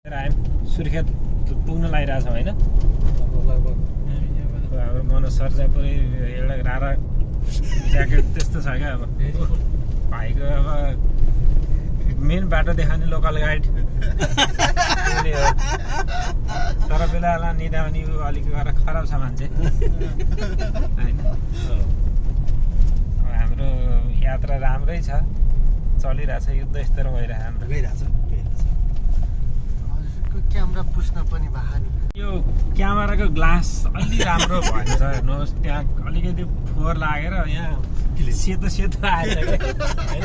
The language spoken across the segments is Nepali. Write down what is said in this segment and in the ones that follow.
सुर्खेत पुग्न लागिरहेछ होइन हाम्रो मनोज सर चाहिँ पुरै एउटा रारा ज्याकेट त्यस्तो छ क्या अब भाइको अब मेन बाटो देखाउने लोकल गाइड तर बेला बेला निदाउने अलिक गरेर खराब छ मान्छे होइन हाम्रो यात्रा राम्रै छ चलिरहेछ युद्ध स्तरमा गइरहेछ क्यामेरा पुस्न पनि भएन यो क्यामेराको ग्लास अलि राम्रो भएछ हेर्नुहोस् त्यहाँ अलिकति फोहोर लागेर यहाँ सेतो आएछ क्या होइन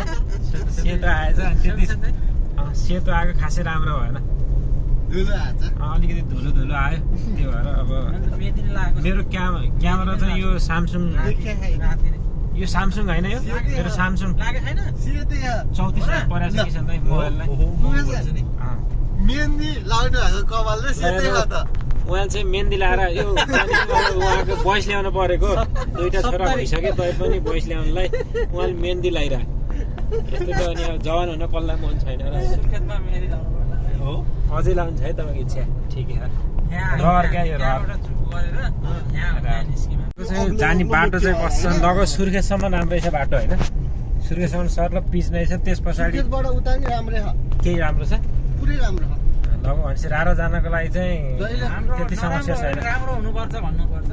सेतो आएछ अनि त्यति सेतो आएको खासै राम्रो भएन अलिकति धुलो आयो त्यो भएर अब मेरो क्यामेरा चाहिँ यो सामसुङ होइन यो मेरो सामसुङ 3400 परेछ किसानलाई मोबाइललाई मेहन्दी लाउनु भएको कपाल र सेतै हो त उहाँ चाहिँ मेहन्दी लाएर यो उहाँको बयस ल्याउनु परेको दुईटा छोरा भइसक्यो तै पनि बयस ल्याउनुलाई उहाँले मेहन्दी लगाइरह यस्तो त अनि अब जवान हुन कसलाई मन छैन र सुर्खेतमा मेहन्दी लाउनु हो अझै लाउनु छ है तपाईँको इच्छा ठिकै छ रहर क्या यो रहर जाने बाटो चाहिँ कस्तो लगभग सुर्खेतसम्म राम्रै छ बाटो होइन सुर्खेतसम्म सर्ल पिच नै छ त्यस पछाडि केही राम्रो छ पुरै राम्रो हो लगभग भनेपछि रारा जानको लागि चाहिँ त्यति समस्या छैन राम्रो हुनुपर्छ भन्नुपर्छ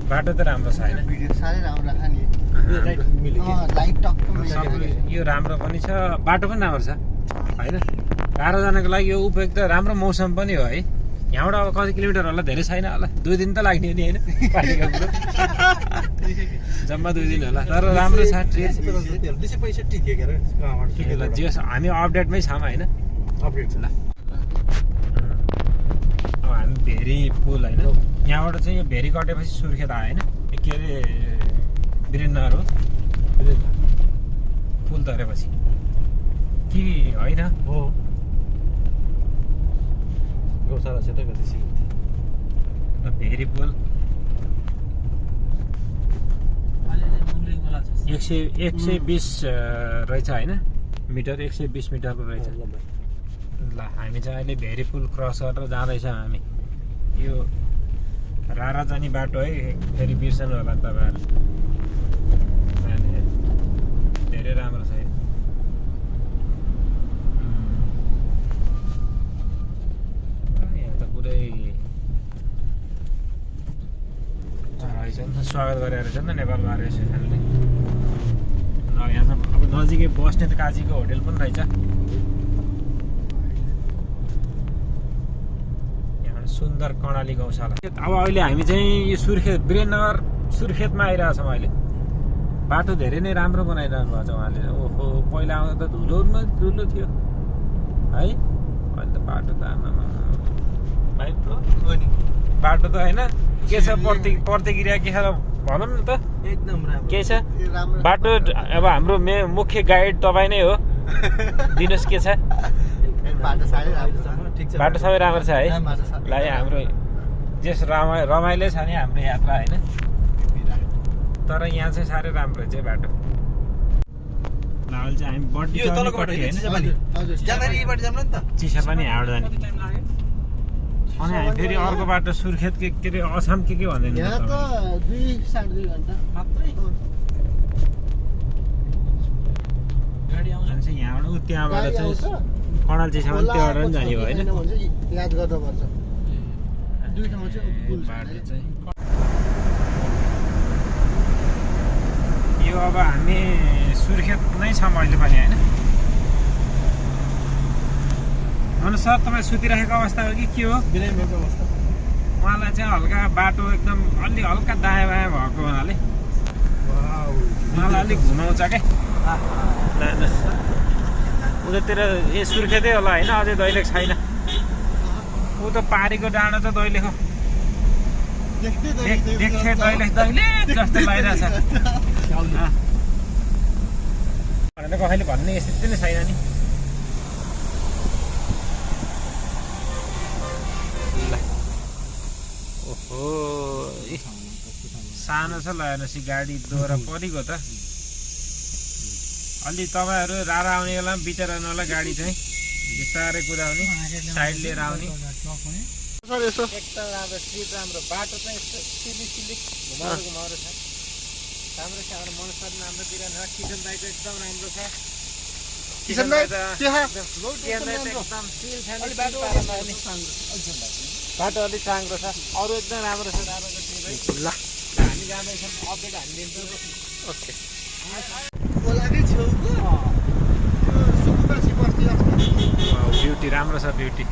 बाटो त राम्रो छ होइन भिडियो साह्रै राम्रो छ नि लाइट टक्क यो राम्रो पनि छ बाटो पनि राम्रो छ होइन रारा जानको लागि यो उपयुक्त राम्रो मौसम पनि हो है यहाँबाट अब कति किलोमिटर होला धेरै छैन होला 2 दिन त लाग्ने हो नि होइन पार्टीको कुरो जम्मा 2 दिन होला तर राम्रो छ ट्रेन जे हामी अपडेटमै छौँ होइन अपडेट छ ल अब हामी भेरी पुल होइन यहाँबाट चाहिँ यो भेरी कटेपछि सुर्खेत आयो होइन के अरे वीरेन्द्रनगर हो पुल तरेपछि कि होइन हो गौशाला छ त कति भेरी पुल 120 रहेछ होइन मिटर 120 मिटरको रहेछ ल हामी चाहिँ अहिले भेरी पुल क्रस गरेर जाँदैछौँ हामी यो रारा जाने बाटो है फेरि बिर्सनु होला तपाईँहरू धेरै राम्रो छ यहाँ त पुरै रहेछ नि त स्वागत गरेर रहेछ नि त नेपालमा एसोसिएसनले यहाँ चाहिँ अब नजिकै बस्ने त काजीको होटेल पनि रहेछ सुन्दर कर्णाली गौशाला अब अहिले हामी चाहिँ यो सुर्खेत वीरेन्द्रनगर सुर्खेतमा आइरहेछौँ अहिले बाटो धेरै नै राम्रो बनाइरहनु भएको छ उहाँले ओहो पहिला आउँदा त धुलो थियो है अहिले त बाटो त आमामा बाटो त होइन के छ प्रतिक्रिया के छ भनौँ न त एकदम राम्रो के छ बाटो अब हाम्रो मुख्य गाइड तपाईँ नै हो दिनुहोस् के छ बाटो सबै राम्रो छ है ल हाम्रो जस रमाइलो छ नि हाम्रो यात्रा होइन तर यहाँ चाहिँ साह्रै राम्रो छ बाटो ल अहिले चाहिँ हामी बड्डी चिसा पनि यहाँबाट जाने अनि हामी फेरि अर्को बाटो सुर्खेत के अरे असम के भन्दैन यहाँबाट त्यहाँबाट चाहिँ कर्णाल चिसामा त्योबाट पनि जाने भयो होइन याद गर्नुपर्छ दुई ठाउँ चाहिँ यो अब हामी सुर्खेत नै छौँ अहिले पनि होइन अनि सर तपाईँ सुतिरहेको अवस्था हो कि के हो बिरामीको अवस्था उहाँलाई चाहिँ हल्का बाटो एकदम अलि हल्का दायाँ बायाँ भएको हुनाले उहाँलाई अलिक घुमाउँछ क्या उतातिर सुर्खेतै होला होइन अझै दैलेख छैन ऊ त पारीको डाँडा त दैलेख देख्छ दैलेख जस्तो लागिरहेछ भनेर कसैले भन्ने स्थिति नै छैन नि ओहो सानो छ ल हेर्नुहोस् गाडी दोहोरा परेको त अलि तपाईँहरू रारा आउने बेला पनि बिचरा होला गाडी चाहिँ बिस्तारै कुदाउने साइड लिएर आउने सर यसो एकदम राम्रो स्लिप राम्रो बाटो चाहिँ यस्तो सिलिक घुमाउरो छ राम्रो छ हाम्रो मनस्तर राम्रोतिर छ किसन दाइको एकदम राम्रो छ किसन दाइ के छ एकदम सिल छ नि बाटो अलिक चाङ्रो छ अरू एकदम राम्रो छ ल हामी जाँदैछौँ अपडेट हामी दिन्छौँ ओके खोलाकै छेउको सुकुबासी बस्ती ब्युटी राम्रो छ ब्युटी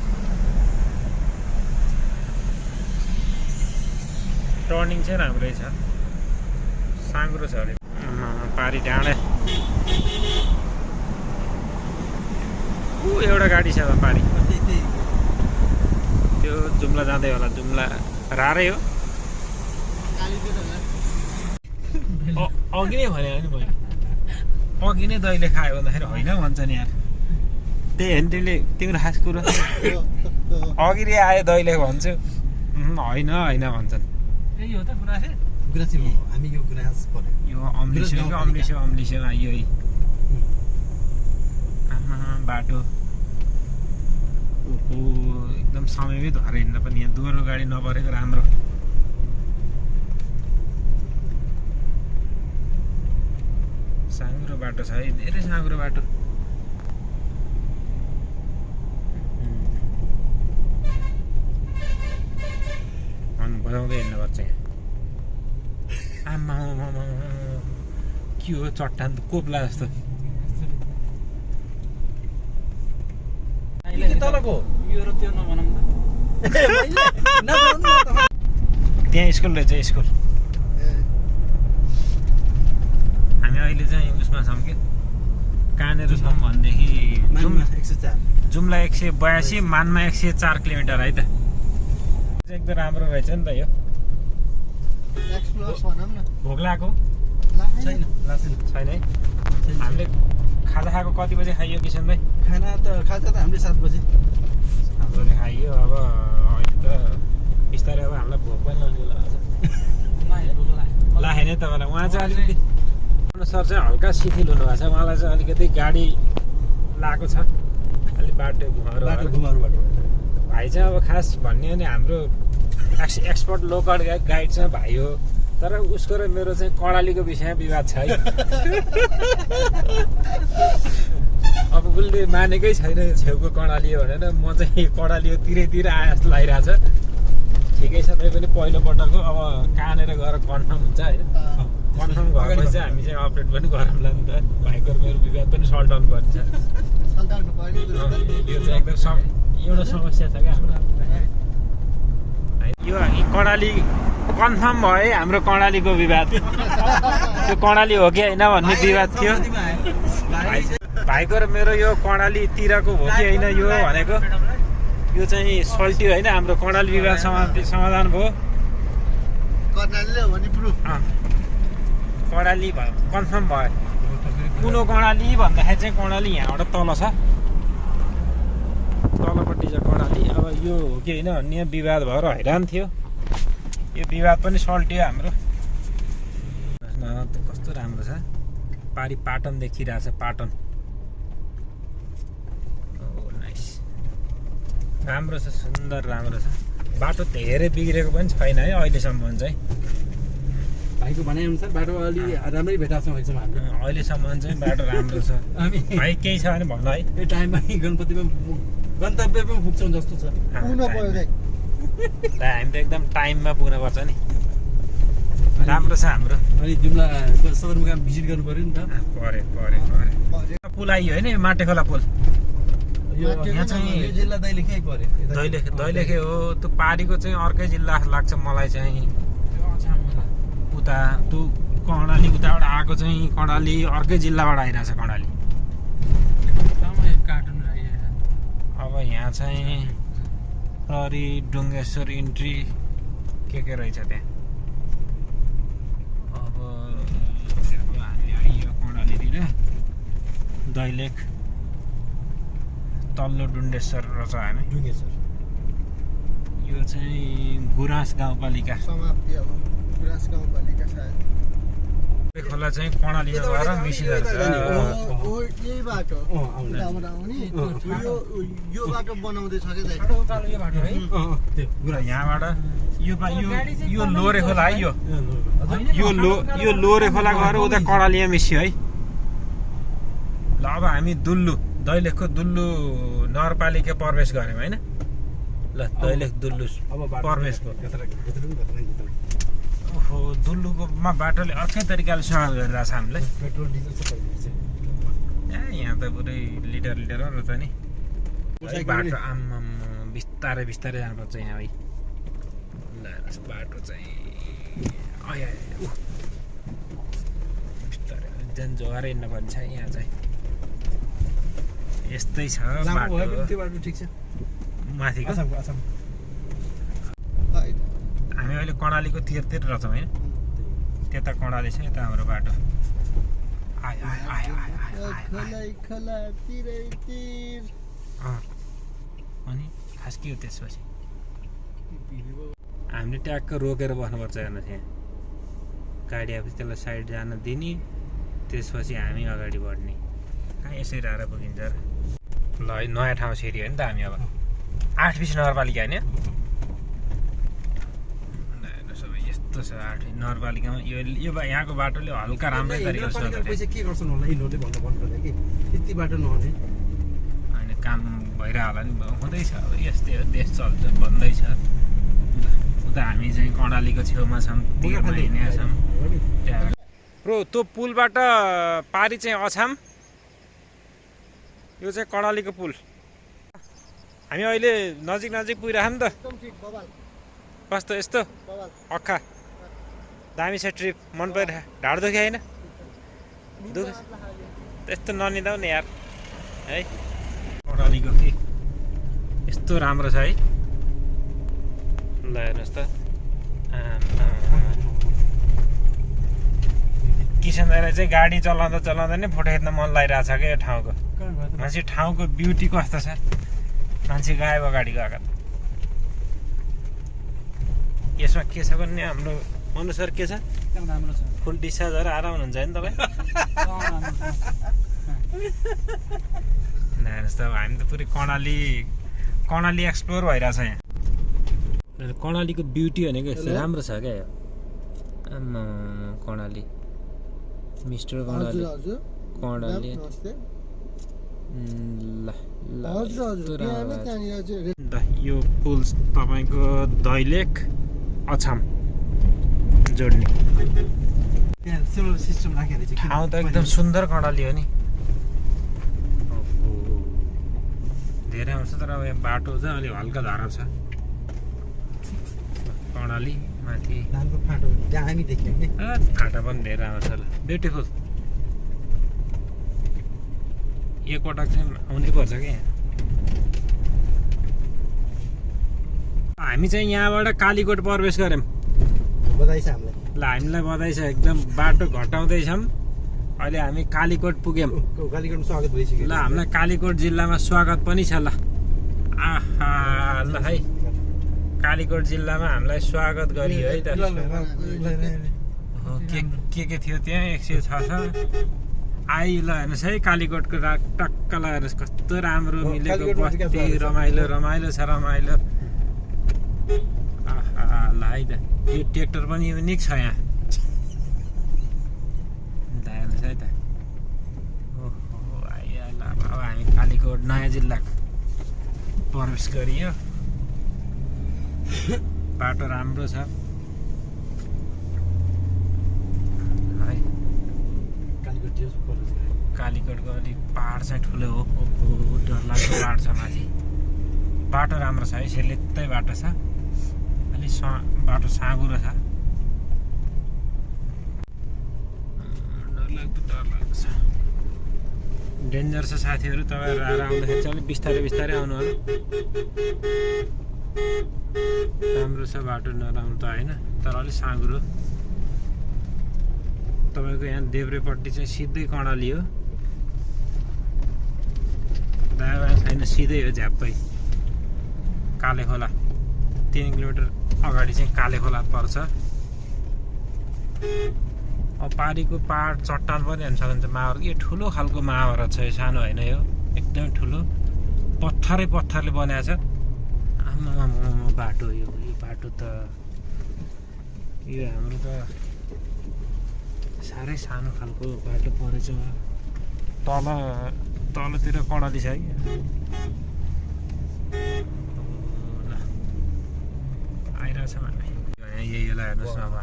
टर्निङ चाहिँ राम्रै छ साङ्ग्रो छ अरे पारी डाँडा एउटा गाडी छ पारी त्यो जुम्ला जाँदै होला जुम्ला रारै हो अघि नै भने नि मैले अघि नै दैले खायो भन्दाखेरि होइन भन्छ नि यार त्यही होइन तिमीले तिम्रो खास कुरो अघि रे आयो दैले भन्छु होइन होइन भन्छन् यही हो त गुराँसे हो हामी यो गुराँस पर्यो यो अम्लिसो आइयो है आमा बाटो ओहो एकदम समयमै धरेर हिँड्न पनि यहाँ दोहोरो गाडी नपरेको राम्रो साँग्रो बाटो छ है धेरै साँग्रो बाटो बजाउँदै हिँड्नुपर्छ यहाँ आमा के हो चट्टान कोप्ला जस्तो तलको यो र त्यो नभनौँ त त्यहाँ स्कुल रहेछ स्कुल हामी अहिले चाहिँ उसमा छौँ कि कहाँनिर छौँ भनेदेखि जुम्ला 182 मानमा 104 किलोमिटर है त एकदम राम्रो रहेछ नि त यो भोक लागेको छैन छैन है हामीले खाजा खाएको कति बजे खाइयो किसन भाइ खाजा त हामीले 7 बजे हामीले खाइयो अब अहिले त बिस्तारै अब हामीलाई भोक पनि लाग्यो नि तपाईँलाई उहाँ चाहिँ अलिकति सर चाहिँ हल्का शिथिल हुनुभएको छ उहाँलाई चाहिँ अलिकति गाडी लगाएको छ अलिक बाटो घुमाउरो भाइ चाहिँ अब खास भन्ने हो नि हाम्रो एक्सपर्ट लोकल गाइड चाहिँ भाइ हो तर उसको र मेरो चाहिँ कर्णालीको विषयमा विवाद छ है अब उसले मानेकै छैन छेउको कर्णाली हो भनेर म चाहिँ कर्णाली हो तिरैतिर आए जस्तो लागिरहेको छ ठिकै छ तै पनि पहिलोपटक अब कहाँनिर गएर कन्फर्म हुन्छ होइन कन्फर्म भएपछि चाहिँ हामी चाहिँ अपडेट पनि गरौँला नि त भाइको मेरो विवाद पनि सल्ट आउनु पर्छ यो चाहिँ एकदम एउटा समस्या छ क्या हाम्रो यो कर्णाली कन्फर्म भयो है हाम्रो कर्णालीको विवाद त्यो कर्णाली हो कि होइन भन्ने विवाद थियो भाइको र मेरो यो कर्णालीतिरको हो कि होइन यो भनेको यो चाहिँ सल्टी होइन हाम्रो कर्णाली विवाद समाधान भयो कर्णाली कन्फर्म भयो कुनो कर्णाली भन्दाखेरि चाहिँ कर्णाली यहाँबाट तल छ तलपट्टि छ कर्णाली अब यो हो कि होइन भन्ने विवाद भएर हैरान थियो यो विवाद पनि सल्टियो हाम्रो कस्तो राम्रो छ पारी पाटन देखिरहेछ पाटन नाइस राम्रो छ सुन्दर राम्रो छ बाटो धेरै बिग्रेको पनि छैन है अहिलेसम्म चाहिँ भाइको भनाइअनुसार बाटो अलि राम्रै भेटाएको छ अहिलेसम्म चाहिँ बाटो राम्रो छ भाइ केही छ भने भन है यो टाइममा गणपतिमा गन्तव्यमा पुग्छौँ जस्तो छ हामी त एकदम टाइममा पुग्नुपर्छ नि राम्रो छ हाम्रो अनि जुम्ला सदरमुकाम भिजिट गर्नु पर्यो नि त परे पुल आइयो होइन यो माटे खोला पुल यहाँ चाहिँ जिल्ला दैलेखै पर्यो दैलेखे हो त्यो पारीको चाहिँ अर्कै जिल्ला लाग्छ मलाई चाहिँ उता त्यो कर्णाली उताबाट आएको चाहिँ कर्णाली अर्कै जिल्लाबाट आइरहेछ कर्णाली अब यहाँ चाहिँ प्रहरी डुङ्गेश्वर इन्ट्री के रहेछ त्यहाँ अब हामी आइयो कर्णालीतिर दैलेख तल्लो डुन्डेश्वर रहेछ हामी यो चाहिँ गुराँस गाउँपालिका समाप्ति अब गुराँस गाउँपालिका सायद खोला चाहिँ कर्णालीमा गएर मिसिँदो रहेछ यही बाटो आउने त्यहाँबाट आउने यो बाटो बनाउँदैछ क्या दाइ यो बाटो है त्यो पुरा यहाँबाट यो लोरे खोला है यो लोरे खोला गएर उता कर्णालीमा मिसियो है ल अब हामी दैलेखको दुल्लु नगरपालिका प्रवेश गऱ्यौँ होइन ल दैलेख दुल्लु प्रवेशको ओहो दुल्लुकोमा बाटोले अर्कै तरिकाले स्वागत गरिरहेछ हामीलाई पेट्रोल डिजल सबै छ यहाँ त पुरै लिटर रहेछ नि बाटो आम्मा बिस्तारै जानुपर्छ यहाँ है ल बाटो चाहिँ बिस्तारै झन् जोगाएर हिँड्नु पर्ने छ यहाँ चाहिँ यस्तै छ बाटो त्यो बाटो ठिक छ माथिको आसाम हामी अहिले कर्णालीको तिरतिर रहेछौँ होइन त्यता कर्णाली छ यता हाम्रो बाटो अनि खास के हो त्यसपछि हामीले ट्याक्क रोकेर बस्नुपर्छ हेर्नुहोस् यहाँ गाडी आएपछि त्यसलाई साइड जान दिने त्यसपछि हामी अगाडि बढ्ने कहाँ यसरी रारा पुगिन्छ र ल नयाँ ठाउँ सेरी हो नि त हामी अब 8 बिस नगरपालिका होइन यस्तो छ 8 नगरपालिकामा यो यहाँको बाटोले हल्का राम्रै तरिकाले स्वागत पैसा के गर्छन् होला यिनीहरूले भन्नुपर्छ कि यति बाटो नहुने होइन काम भइरह होला नि हुँदैछ अब यस्तै हो देश चल्छ भन्दैछ उता हामी चाहिँ कर्णालीको छेउमा छौँ तिरमा हिँडेका छौँ ब्रो त्यो पुलबाट पारी चाहिँ अछाम यो चाहिँ कर्णालीको पुल हामी अहिले नजिक पुगिरहेको नि त कस्तो यस्तो अक्खा दामी छ ट्रिप मन परिरहेको ढाड दुख्यो होइन त्यस्तो ननिदाउ नि यार है कर्णालीको के यस्तो राम्रो छ है ल हेर्नुहोस् त किसन दाइलाई चाहिँ गाडी चलाउँदा नै फोटो खिच्न मन लागिरहेको छ क्या यो ठाउँको मान्छे ठाउँको ब्युटी कस्तो छ मान्छे गएको गाडी गएको यसमा के छ भने हाम्रो अनुसार के छ राम्रो छ फुल डिस्चार्जहरू आराम हुनुहुन्छ नि तपाईँ हेर्नुहोस् त हामी त पुरै कर्णाली एक्सप्लोर भइरहेछ यहाँ कर्णालीको ब्युटी भनेको यस्तो राम्रो छ क्या यो आम्मा कर्णाली मिस्टर कर्णाली यो पुल तपाईँको दैलेख अछाम जोड्ने सोलर सिस्टम राखेर चाहिँ ठाउँ त एकदम सुन्दर कर्णाली हो नि धेरै आउँछ तर अब यहाँ बाटो चाहिँ अलिक हल्का धराप छ कर्णाली माथि धानको फाटो त्यहाँ हामी देख्यौँ नि फाटा पनि धेरै आउँछ ल ब्युटिफुल एकपटक चाहिँ आउनै पर्छ क्या हामी चाहिँ यहाँबाट कालीकोट प्रवेश गऱ्यौँ बधाई छ हामीलाई ल हामीलाई बधाई छ एकदम बाटो घटाउँदैछौँ अहिले हामी कालीकोट पुग्यौँ कालीकोटमा स्वागत भइसक्यो ल हामीलाई कालीकोट जिल्लामा स्वागत पनि छ ल आहा ल है कालीकोट जिल्लामा हामीलाई स्वागत गरियो है त के थियो त्यहाँ 106 छ आइ ल हेर्नुहोस् है कालीकोटको टक्क ल हेर्नुहोस् कस्तो राम्रो मिलेको बस्ती रमाइलो छ रमाइलो ल है त यो ट्र्याक्टर पनि युनिक छ यहाँ हेर्नुहोस् है त ओहो आइहाल्ला अब हामी कालीकोट नयाँ जिल्ला प्रवेश गरियो बाटो राम्रो छ है कालीकोटको अलिक पहाड चाहिँ ठुलो हो डरलाग्दो पहाड छ माथि बाटो राम्रो छ है सेलेक्तै बाटो छ अलिक बाटो साँगुरो छ डरलाग्दो छ डेन्जर छ साथीहरू तपाईँ रारा आउँदाखेरि चाहिँ अलिक बिस्तारै आउनु होला राम्रो छ बाटो नराम्रो त होइन तर अलिक साँगुरो तपाईँको यहाँ देब्रेपट्टि चाहिँ सिधै कर्णाली हो दायाँ छैन सिधै हो झ्याप्पै काले खोला 3 किलोमिटर अगाडि चाहिँ काले खोला पर्छ अब पारीको पहाड चट्टान पनि हेर्न सकिन्छ मावर यो ठुलो खालको मावर छ यो सानो होइन यो एकदमै ठुलो पत्थरले बनाएको छ आमा बाटो यो बाटो त यो हाम्रो त साह्रै सानो खालको बाटो परेछ तलतिर कडली छ है आइरहेछ हामी यही हेर्नुहोस् न अब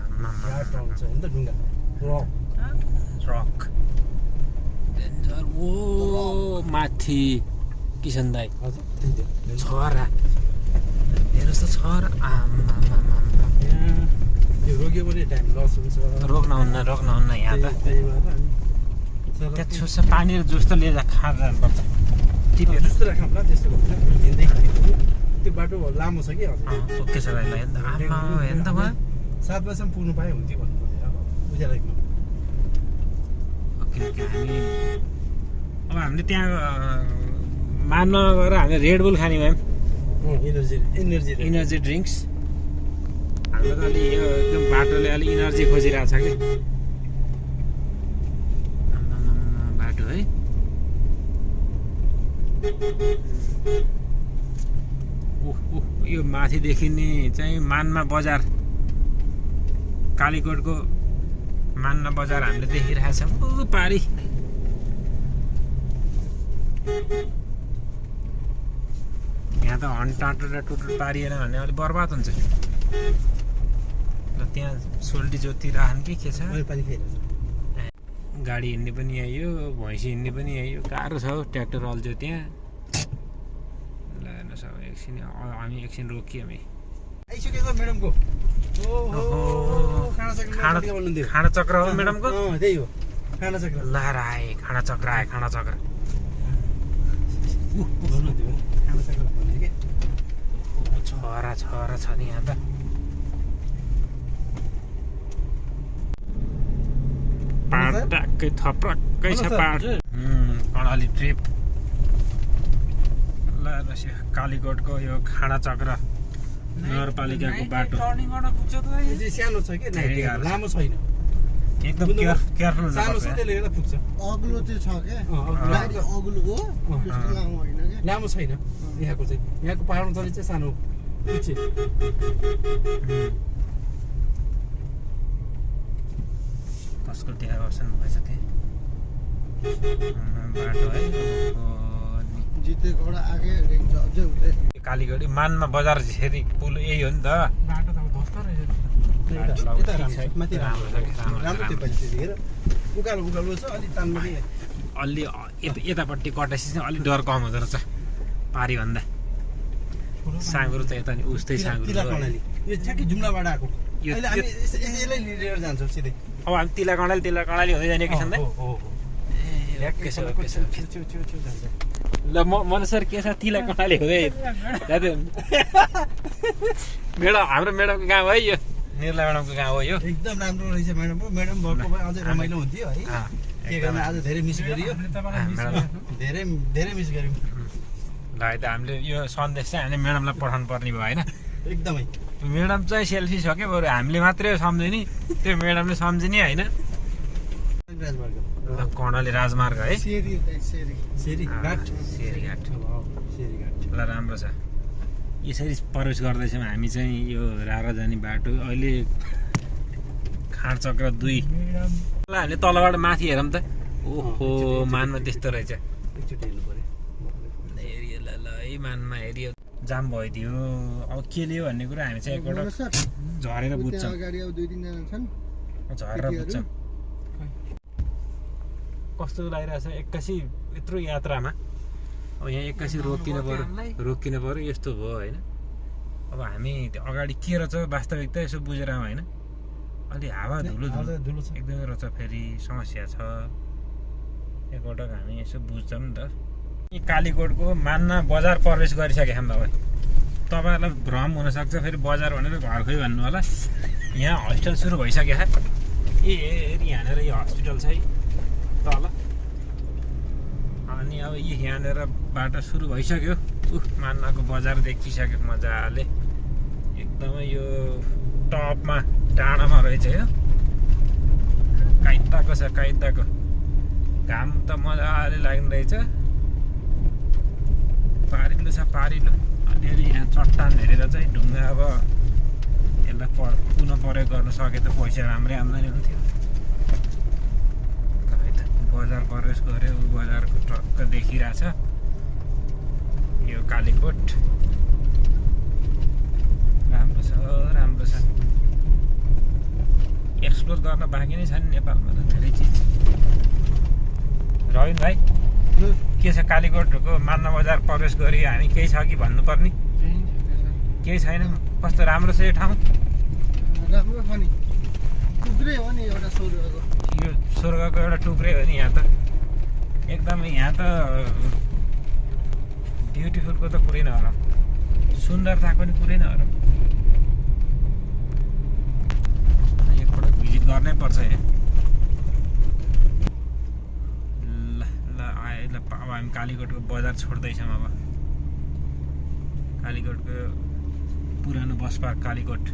ट्रक डेन्जर ओ माथि किसन दाई छरा हेर्नुहोस् त छरा रोक्न हुन्न यहाँ त त्यहाँ छुस पानी जस्तो लिएर खाएर जानुपर्छ टिपेर त्यो बाटो लामो छ कि ओके छ भाइलाई आमा हेर्नु त उहाँ 7 बजेसम्म पुग्नु पाए हुन्थ्यो भन्नु उज्यालोमा ओके हामी अब हामीले त्यहाँ मान्न गएर हामीले रेड बुल खाने भयौँ इनर्जी ड्रिङ्क्स हाम्रो त अलि यो एकदम बाटोले अलिक इनर्जी खोजिरहेको छ कि बाटो है यो माथिदेखि नि चाहिँ मानमा बजार कालीकोटको मान्न बजार हामीले देखिरहेको छौँ पारी यहाँ त हन्टाटो र टुटुट पारिएन भने अलिक बर्बाद हुन्छ र त्यहाँ सोल्टी जोति राख्नु कि के छ गाडी हिँड्ने पनि यही हो भैँसी हिँड्ने पनि यही हो गाह्रो छ हौ ट्र्याक्टर अल्झ्यो त्यहाँ ल हेर्नुहोस् अब एकछिन हामी एकछिन रोकियो हामी आइसकेको म्याडमको खाना चक्र हो म्याडमको त्यही हो खाना चक्र लहराए खाना चक्र आयो खाना चक्र छरा छ नि यहाँ त पाहाड ट्याक्कै थप्रक्कै छ पाहाड कर्णाली ट्रिप ल हेर्नुहोस् यो कालीकोटको यो खाना चक्र नगरपालिकाको बाटो सानो छ कि लामो छैन एकदम केयरफुल सानो छ त्यसले गर्दा पुग्छ अग्लो चाहिँ छ क्या गाडी अग्लो हो त्यस्तो लामो होइन क्या लामो छैन यहाँको चाहिँ यहाँको पाहाडमा चले चाहिँ सानो पुग्छ कसको त्यहाँ बस्नु भएछ त्यहाँ बाटो है जितेकोबाट आगे रेन्ज अझै हुँदै कालीगढी मानमा बजार फेरि पुल यही हो नि त बाटो त ध्वस्त रहेछ उकालो छ अलि तान्नु अलि यतापट्टि कटेपछि चाहिँ अलिक डर कम हुँदो रहेछ पारीभन्दा साँगुरो चाहिँ यता नि उस्तै साँगुरो यो ठ्याक्कै जुम्लाबाट आएको यसलाई लिएर जान्छौँ सिधै अब हामी तिला कणाली हुँदै जाने किसान दाइ ल मन सर के छ तिला कणाली हुँदै मेडम हाम्रो मेडमको गाउँ है यो निर्ला म्याडमको गाउँ हो यो एकदम राम्रो रहेछ म्याडम म्याडम भएको भए अझै रमाइलो हुन्थ्यो है के गर्नु आज धेरै मिस गरियो धेरै मिस गर्यौँ ल है त हामीले यो सन्देश चाहिँ हामीले म्याडमलाई पठाउनु पर्ने भयो होइन एकदमै म्याडम चाहिँ सेल्फी छ क्या बरु हामीले मात्रै सम्झ्यो नि त्यो म्याडमले सम्झिने होइन कर्णाली राजमार्ग है सेरीघाट ल राम्रो छ यसरी प्रवेश गर्दैछौँ हामी चाहिँ यो रारा जाने बाटो अहिले खाँडचक्र 2 ल हामीले तलबाट माथि हेरौँ त ओहो मानमा त्यस्तो रहेछ एकचोटि हेर्नु पर्यो हेरियो ल है मानमा हेरियो जाम भइदियो अब के लियो भन्ने कुरा हामी चाहिँ एकपल्ट झरेर बुझ्छौँ गाडी अब 2-3 जना छन् झरेर बुझ्छौँ कस्तो लागिरहेछ 81 यत्रो यात्रामा अब यहाँ 81 रोकिन पर्यो यस्तो भयो होइन अब हामी अगाडि के रहेछ वास्तविकता यसो बुझेर होइन अलि हावा धुलो छ एकदमै रहेछ फेरि समस्या छ एकपटक हामी यसो बुझ्छौँ नि त यी कालीकोटको मान्न बजार प्रवेश गरिसके हामी अब तपाईँहरूलाई भ्रम हुनसक्छ फेरि बजार भनेर घरखै भन्नु होला यहाँ हस्पिटल सुरु भइसक्यो यहाँनिर यो हस्पिटल छ है तल अनि अब यहाँनिर बाटो सुरु भइसक्यो मान्नको बजार देखिसक्यो मजाले एकदमै यो टपमा डाँडामा रहेछ यो काइताको छ काइताको घाम त मजाले लाग्ने रहेछ पारिलो छ पारिलो अलिअलि यहाँ चट्टान हेरेर चाहिँ ढुङ्गा अब यसलाई पुनः प्रयोग गर्न सके त पैसा राम्रै आम्दानी हुन्थ्यो है त बजार प्रवेश गऱ्यो बजारको टक्क देखिरहेछ यो कालीकोट राम्रो छ एक्सप्लोर गर्न बाँकी नै छ नि नेपालमा त धेरै चिज रविन भाइ के छ कालीकोटको मान्न बजार प्रवेश गरी हामी केही छ कि भन्नुपर्ने केही छैन कस्तो राम्रो छ यो ठाउँ राम्रो छ नि टुक्रै हो नि एउटा स्वर्गको यो स्वर्गको एउटा टुक्रै हो नि यहाँ त एकदमै यहाँ त ब्युटिफुलको त कुरै नहरौँ सुन्दरताको नि कुरै नहरौँ एकपल्ट भिजिट गर्नै पर्छ यहाँ ल अब हामी कालीकोटको बजार छोड्दैछौँ अब कालीकोटको पुरानो bus park Kalikot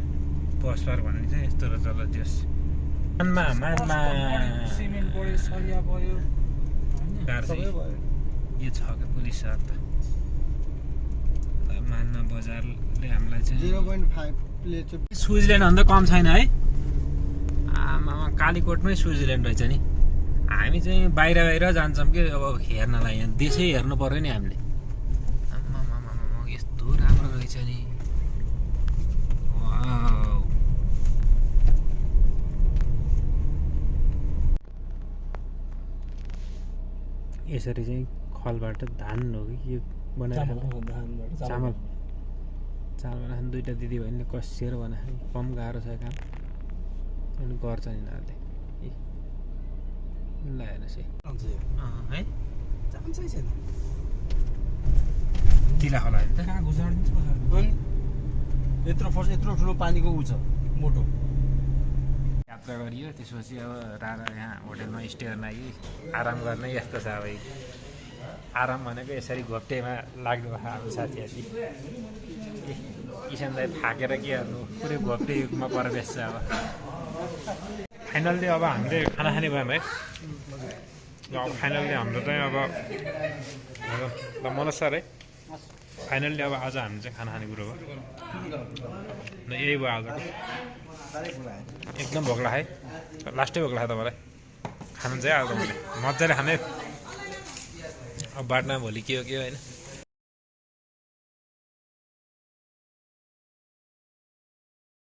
bus park भन्ने चाहिँ यस्तो रहेछ ल त्यस मानमा सिमेन्ट बढ्यो सरिया बढ्यो यो छ क्या पुलिस सर त मान्न बजारले हामीलाई चाहिँ 0.5 स्विजरल्यान्ड भन्दा कम छैन है आमा कालीकोटमै स्विजरल्यान्ड रहेछ नि हामी चाहिँ बाहिर जान्छौँ कि अब हेर्नलाई यहाँ देशै हेर्नु पर्यो नि हामीले आमा यस्तो राम्रो रहेछ नि यसरी चाहिँ खलबाट धान हो कि यो बनाएर चामल खानु दुईवटा दिदी बहिनीले कसिएर बनाएको कम गाह्रो छ काम अनि गर्छ नि उनीहरूले ल हेर्नुहोस् है चान्सै छैन तिला खोला होइन त कहाँ घुसाडिदिन्छ अनि यत्रो ठुलो पानीको उ छ मोटो यात्रा गरियो त्यसपछि अब रारा यहाँ होटेलमा स्टे गर्न लागि आराम गर्ने यस्तो छ अब आराम भनेको यसरी घोप्टेमा लाग्नु भएको हाम्रो साथीहरू किसान दाइ थाकेर के गर्नु पुरै घोप्टे युगमा प्रवेश छ अब फाइनल्ली अब हामीले खाना खाने भयौँ है अब फाइनल्ली हाम्रो चाहिँ अब ल मनोज सर है फाइनल्ली अब आज हामी चाहिँ खाना खाने कुरो भयो यही भयो आजको एकदम भोक लाग्यो है लास्टै भोक लाग्यो तपाईँलाई खानु चाहिँ आज मैले मजाले खाने अब बाटोमा भोलि के हो होइन